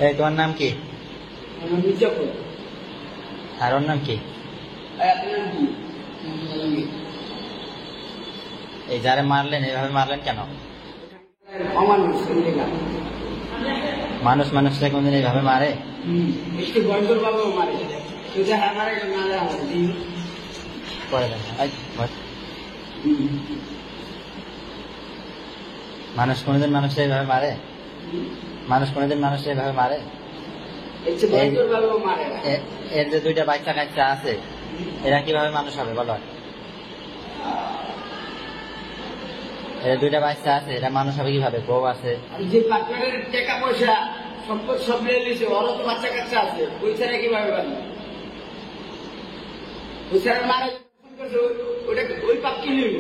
এই তোমার নাম কি? মির্জাপুর। আর ওর নাম কি? আপনার নাম কি? এই যারা মারলেন এইভাবে মারলেন কেন? অমানুষ লেখা। মানুষ মানুষকে কোনদিন এইভাবে মারে? একটু গন্ডল বাবু মারে, সোজা হ্যাঁ মারে না পরে দেন। মানুষ কোনদিন মানুষকে এইভাবে মারে? মানুষ কোনদিন মানুষকে এইভাবে মারে? একটু গন্ডল বাবু মারে। এর যে দুইটা বাচ্চা কাচ্চা আছে এরা কিভাবে মানুষ হবে বলো? এর দুইটা বাচ্চা আছে এরা মানুষ হবে কিভাবে? বউ আছে, যে পার্টনারের টাকা পয়সা সম্পদ সব নিয়ে নিয়েছে, ওরও তো বাচ্চা কাচ্চা আছে, ওই ছাড়া কিভাবে পারবে? ওই ছাড়া মারা ওটা ওই পাপ কি নিল?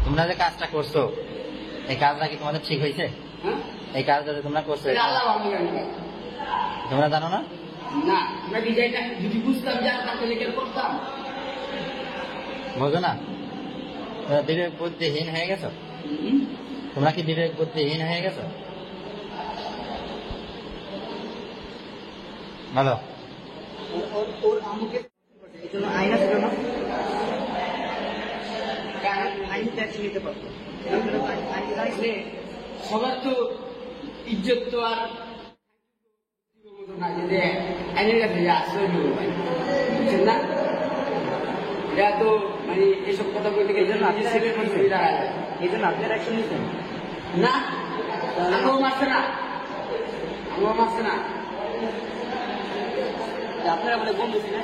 তোমরা যে কাজটা করছো এই কাজটা কি তোমাদের ঠিক হয়েছে? হ্যাঁ, এই কাজটা যে তোমরা করছো এটা আল্লাহ ভালো জানে। তোমরা জানো না? না, আমরা ডিজাইনটা যদি বুঝতাম যে তাকে লিখে করতাম। বোঝো না? তোমরা বিবেক বুদ্ধিহীন হয়ে গেছো। তোমরা কি বিবেক বুদ্ধিহীন হয়ে গেছো? বলো। ওর আমুকে এই জন্য আইনা ছিল না, আইন ট্যাক্স নিতে পারতো। সবার তো ইজ্জত তো আর না, যে আইনের কাছে যে আশ্রয় দেবো ভাই, বুঝছেন না? এটা তো মানে এসব কথা বলতে গেলে এই জন্য আপনার অ্যাকশন নিতেন না। আমাকেও মারছে না, আমাকেও মারছে না, আপনারা বলে বন্ধু ছিলেন।